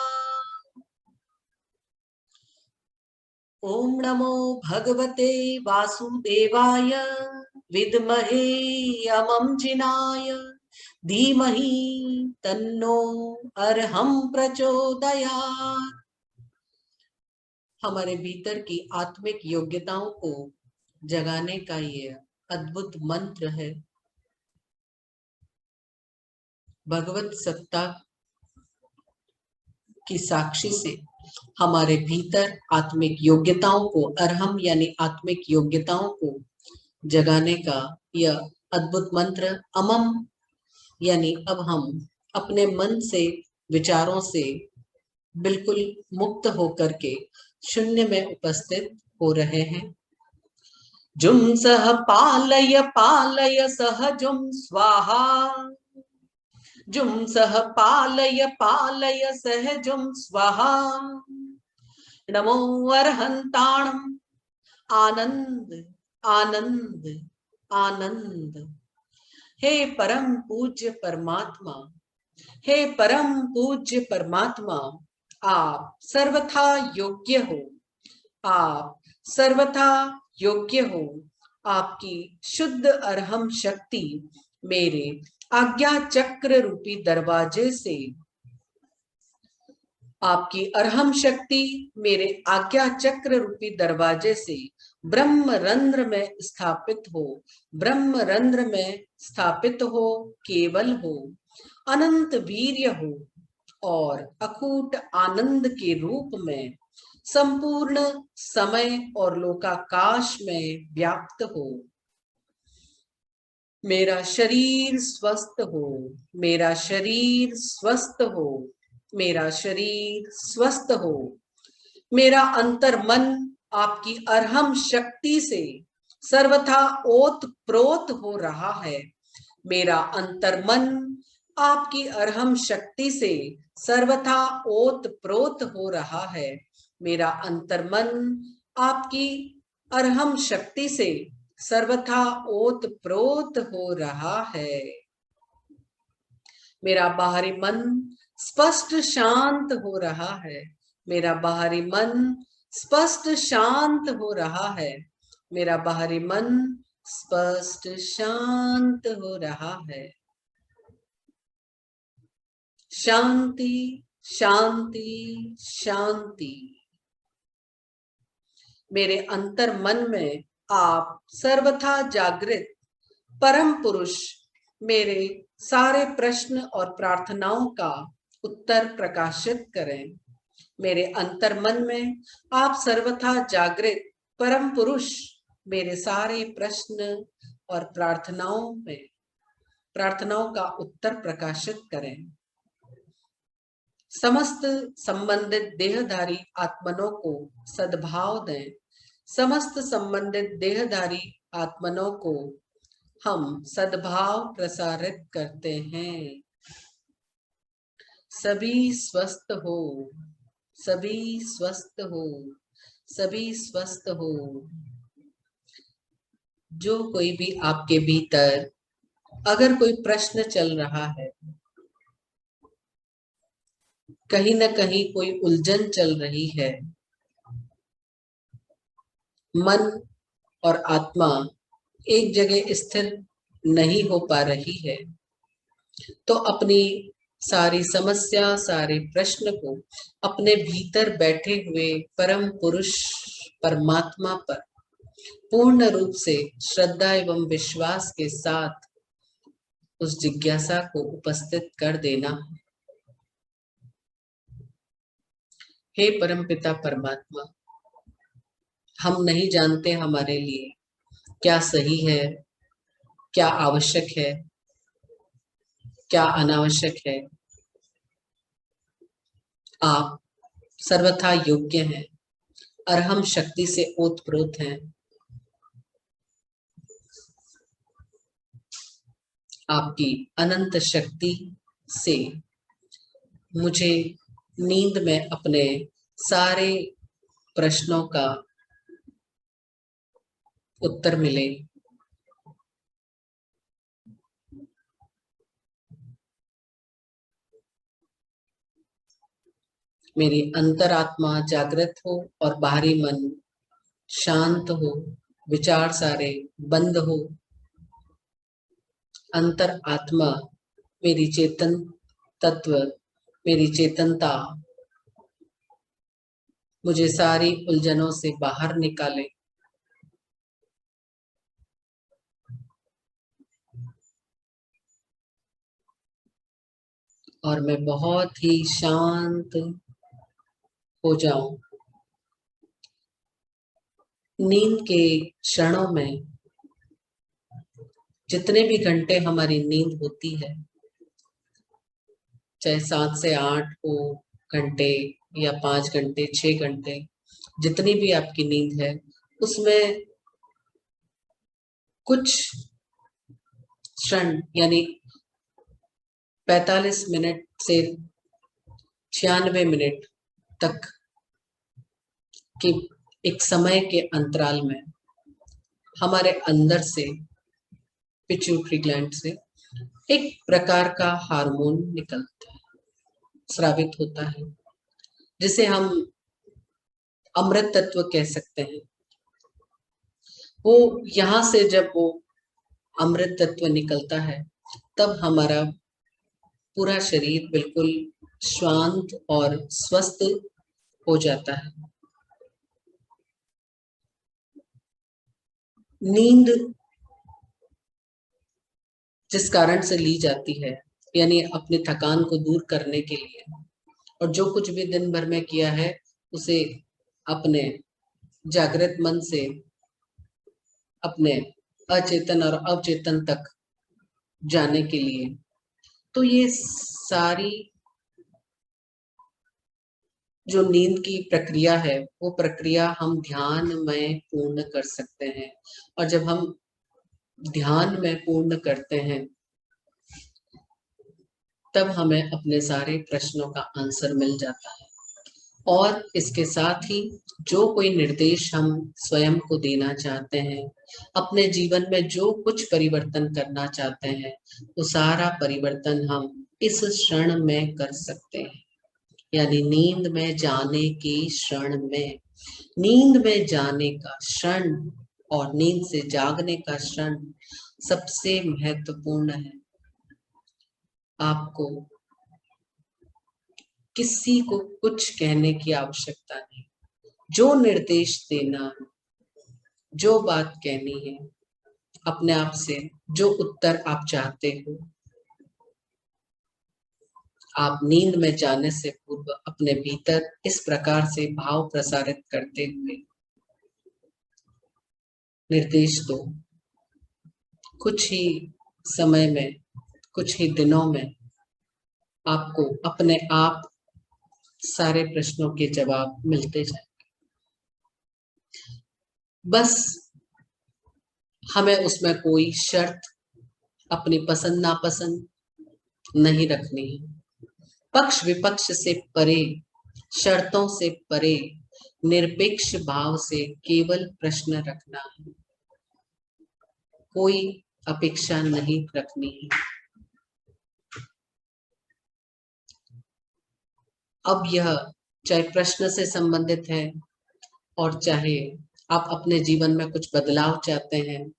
ओम नमो भगवते वासुदेवाय विद्महे अमं जिनाय धीमहि तन्नो अर्हं प्रचोदयात्। हमारे भीतर की आत्मिक योग्यताओं को जगाने का ये अद्भुत मंत्र है। भगवत सत्ता की साक्षी से हमारे भीतर आत्मिक योग्यताओं को, अरहम यानी आत्मिक योग्यताओं को जगाने का यह अद्भुत मंत्र, अमम यानी अब हम अपने मन से, विचारों से बिल्कुल मुक्त होकर के शून्य में उपस्थित हो रहे हैं। जुम सह पालय पालय सह जुम स्वाहा, जुम सह पालय पालय सह जुम स्वाहा, नमो अर्हन्ताणं आनंद आनंद आनंद। हे परम पूज्य परमात्मा, हे परम पूज्य परमात्मा, आप सर्वथा योग्य हो, आप सर्वथा योग्य हो। आपकी शुद्ध अरहम शक्ति मेरे आज्ञा चक्र रूपी दरवाजे से, आपकी अरहम शक्ति मेरे आज्ञा चक्र रूपी दरवाजे से ब्रह्म रंध्र में स्थापित हो, ब्रह्म रंध्र में स्थापित हो, केवल हो, अनंत वीर्य हो और अकूट आनंद के रूप में संपूर्ण समय और लोकाकाश में व्याप्त हो। मेरा शरीर स्वस्थ हो, मेरा शरीर स्वस्थ हो, मेरा शरीर स्वस्थ हो। मेरा अंतर मन आपकी अरहम शक्ति से सर्वथा ओत प्रोत हो रहा है। मेरा अंतर मन आपकी अरहम शक्ति से सर्वथा ओत प्रोत हो रहा है। मेरा अंतर मन आपकी अरहम शक्ति से सर्वथा ओत प्रोत हो रहा है। मेरा बाहरी मन स्पष्ट शांत हो रहा है। मेरा बाहरी मन स्पष्ट शांत हो रहा है। मेरा बाहरी मन स्पष्ट शांत हो रहा है। शांति शांति शांति। मेरे अंतर मन में आप सर्वथा जागृत परम पुरुष मेरे सारे प्रश्न और प्रार्थनाओं का उत्तर प्रकाशित करें। मेरे अंतर मन में आप सर्वथा जागृत परम पुरुष मेरे सारे प्रश्न और प्रार्थनाओं का उत्तर प्रकाशित करें। समस्त संबंधित देहधारी आत्मनों को सद्भाव दें। समस्त संबंधित देहधारी आत्मनों को हम सद्भाव प्रसारित करते हैं। सभी स्वस्थ हो, सभी स्वस्थ हो, सभी स्वस्थ हो। जो कोई भी आपके भीतर अगर कोई प्रश्न चल रहा है, कहीं ना कहीं कोई उलझन चल रही है, मन और आत्मा एक जगह स्थिर नहीं हो पा रही है, तो अपनी सारी समस्या, सारे प्रश्न को अपने भीतर बैठे हुए परम पुरुष परमात्मा पर पूर्ण रूप से श्रद्धा एवं विश्वास के साथ उस जिज्ञासा को उपस्थित कर देना। हे परमपिता परमात्मा, हम नहीं जानते हमारे लिए क्या सही है, क्या आवश्यक है, क्या अनावश्यक है। आप सर्वथा योग्य हैं, अरहम शक्ति से ओतप्रोत हैं। आपकी अनंत शक्ति से मुझे नींद में अपने सारे प्रश्नों का उत्तर मिले। मेरी अंतरात्मा जागृत हो और बाहरी मन शांत हो, विचार सारे बंद हो। अंतर आत्मा मेरी चेतन तत्व, मेरी चेतनता मुझे सारी उलझनों से बाहर निकाले। और मैं बहुत ही शांत हो जाऊं। नींद के क्षणों में जितने भी घंटे हमारी नींद होती है, चाहे 7 से 8 हो घंटे या 5 घंटे 6 घंटे, जितनी भी आपकी नींद है, उसमें कुछ क्षण यानी 45 मिनट से 96 मिनट तक के एक समय के अंतराल में हमारे अंदर से, पिट्यूटरी ग्लैंड से एक प्रकार का हार्मोन निकलता है, स्रावित होता है, जिसे हम अमृत तत्व कह सकते हैं। वो यहाँ से जब वो अमृत तत्व निकलता है, तब हमारा पूरा शरीर बिल्कुल शांत और स्वस्थ हो जाता है। नींद जिस कारण से ली जाती है, यानी अपनी थकान को दूर करने के लिए, और जो कुछ भी दिन भर में किया है उसे अपने जागृत मन से अपने अचेतन और अवचेतन तक जाने के लिए, तो ये सारी जो नींद की प्रक्रिया है, वो प्रक्रिया हम ध्यान में पूर्ण कर सकते हैं। और जब हम ध्यान में पूर्ण करते हैं, तब हमें अपने सारे प्रश्नों का आंसर मिल जाता है। और इसके साथ ही जो कोई निर्देश हम स्वयं को देना चाहते हैं, अपने जीवन में जो कुछ परिवर्तन करना चाहते हैं, वो सारा परिवर्तन हम इस क्षण में कर सकते हैं। यानी नींद में जाने के क्षण में, नींद में जाने का क्षण और नींद से जागने का क्षण सबसे महत्वपूर्ण है। आपको किसी को कुछ कहने की आवश्यकता नहीं। जो निर्देश देना है, जो बात कहनी है, अपने आप से जो उत्तर आप चाहते हो, आप नींद में जाने से पूर्व अपने भीतर इस प्रकार से भाव प्रसारित करते हुए निर्देश दो। कुछ ही समय में, कुछ ही दिनों में आपको अपने आप सारे प्रश्नों के जवाब मिलते जाएंगे। बस हमें उसमें कोई शर्त, अपनी पसंद नापसंद नहीं रखनी है। पक्ष विपक्ष से परे, शर्तों से परे, निरपेक्ष भाव से केवल प्रश्न रखना है। कोई अपेक्षा नहीं रखनी है। अब यह चाहे प्रश्न से संबंधित है, और चाहे आप अपने जीवन में कुछ बदलाव चाहते हैं,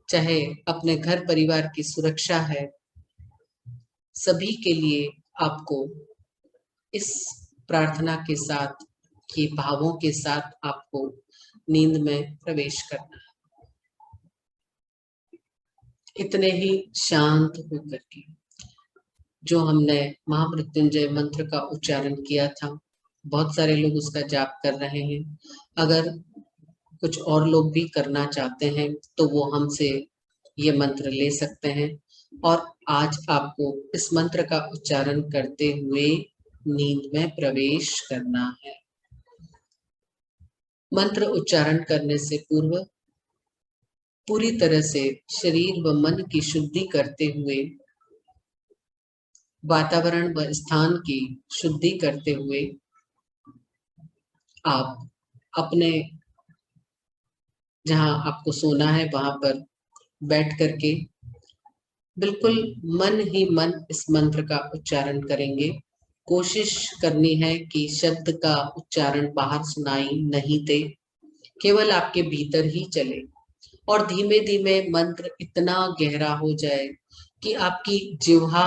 चाहे अपने घर परिवार की सुरक्षा है, सभी के लिए आपको इस प्रार्थना के साथ, कि भावों के साथ आपको नींद में प्रवेश करना है। इतने ही शांत होकर के जो हमने महामृत्युंजय मंत्र का उच्चारण किया था, बहुत सारे लोग उसका जाप कर रहे हैं। अगर कुछ और लोग भी करना चाहते हैं तो वो हमसे ये मंत्र ले सकते हैं। और आज आपको इस मंत्र का उच्चारण करते हुए नींद में प्रवेश करना है। मंत्र उच्चारण करने से पूर्व पूरी तरह से शरीर व मन की शुद्धि करते हुए, वातावरण व स्थान की शुद्धि करते हुए आप अपने जहां आपको सोना है वहां पर बैठ करके बिल्कुल मन ही मन इस मंत्र का उच्चारण करेंगे। कोशिश करनी है कि शब्द का उच्चारण बाहर सुनाई नहीं दे, केवल आपके भीतर ही चले और धीमे धीमे मंत्र इतना गहरा हो जाए कि आपकी जिह्वा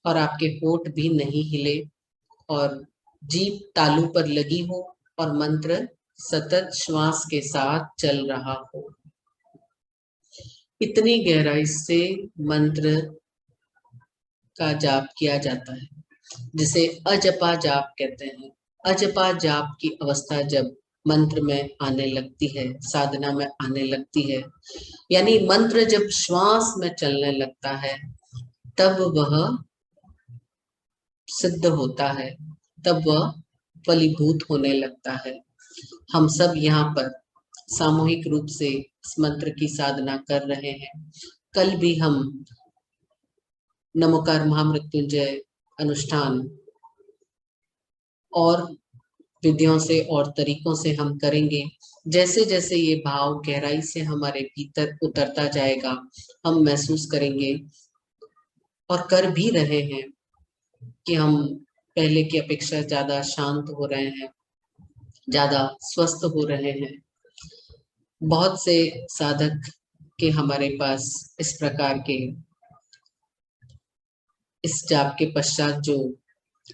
और आपके होंठ भी नहीं हिले और जीभ तालू पर लगी हो और मंत्र सतत श्वास के साथ चल रहा हो। इतनी गहराई से मंत्र का जाप किया जाता है, जिसे अजपा जाप कहते हैं। अजपा जाप की अवस्था जब मंत्र में आने लगती है, साधना में आने लगती है, यानी मंत्र जब श्वास में चलने लगता है, तब वह सिद्ध होता है, तब वह फलीभूत होने लगता है। हम सब यहाँ पर सामूहिक रूप से इस मंत्र की साधना कर रहे हैं। कल भी हम नमोकार महामृत्युंजय अनुष्ठान और विधियों से और तरीकों से हम करेंगे। जैसे जैसे ये भाव गहराई से हमारे भीतर उतरता जाएगा, हम महसूस करेंगे और कर भी रहे हैं कि हम पहले की अपेक्षा ज्यादा शांत हो रहे हैं, ज्यादा स्वस्थ हो रहे हैं। बहुत से साधक के हमारे पास इस प्रकार के इस जाप के पश्चात जो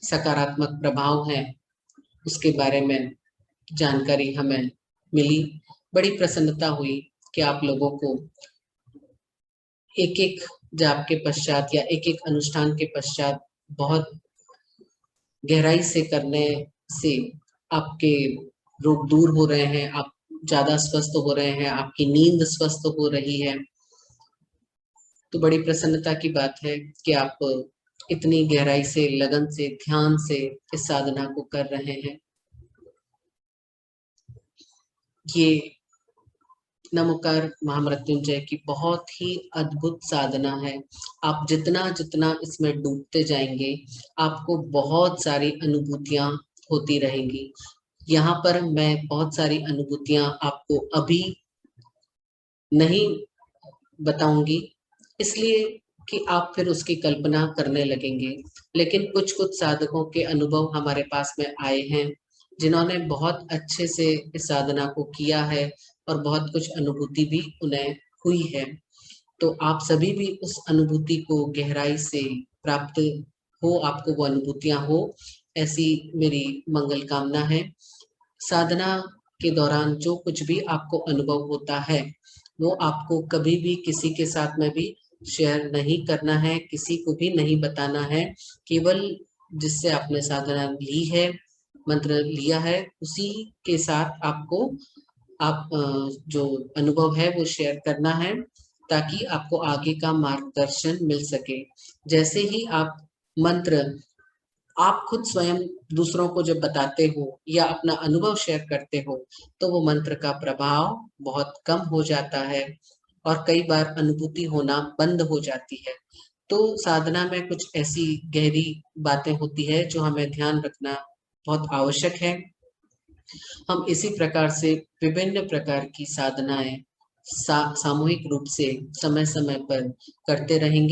सकारात्मक प्रभाव है उसके बारे में जानकारी हमें मिली। बड़ी प्रसन्नता हुई कि आप लोगों को एक एक जाप के पश्चात या एक एक अनुष्ठान के पश्चात बहुत गहराई से करने से आपके रोग दूर हो रहे हैं, आप ज्यादा स्वस्थ हो रहे हैं, आपकी नींद स्वस्थ हो रही है। तो बड़ी प्रसन्नता की बात है कि आप इतनी गहराई से, लगन से, ध्यान से इस साधना को कर रहे हैं। ये नमोकार महामृत्युंजय की बहुत ही अद्भुत साधना है। आप जितना जितना इसमें डूबते जाएंगे, आपको बहुत सारी अनुभूतियां होती रहेंगी। यहाँ पर मैं बहुत सारी अनुभूतियां आपको अभी नहीं बताऊंगी, इसलिए कि आप फिर उसकी कल्पना करने लगेंगे। लेकिन कुछ कुछ साधकों के अनुभव हमारे पास में आए हैं, जिन्होंने बहुत अच्छे से इस साधना को किया है और बहुत कुछ अनुभूति भी उन्हें हुई है। तो आप सभी भी उस अनुभूति को गहराई से प्राप्त हो, आपको वो अनुभूतियां हो, ऐसी मेरी मंगल कामना है। साधना के दौरान जो कुछ भी आपको अनुभव होता है, वो आपको कभी भी किसी के साथ में भी शेयर नहीं करना है, किसी को भी नहीं बताना है। केवल जिससे आपने साधना ली है, मंत्र लिया है, उसी के साथ आपको आप जो अनुभव है वो शेयर करना है, ताकि आपको आगे का मार्गदर्शन मिल सके। जैसे ही आप मंत्र आप खुद स्वयं दूसरों को जब बताते हो या अपना अनुभव शेयर करते हो, तो वो मंत्र का प्रभाव बहुत कम हो जाता है और कई बार अनुभूति होना बंद हो जाती है। तो साधना में कुछ ऐसी गहरी बातें होती है जो हमें ध्यान रखना बहुत आवश्यक है। हम इसी प्रकार से विभिन्न प्रकार की साधनाएं सामूहिक रूप से समय समय पर करते रहेंगे।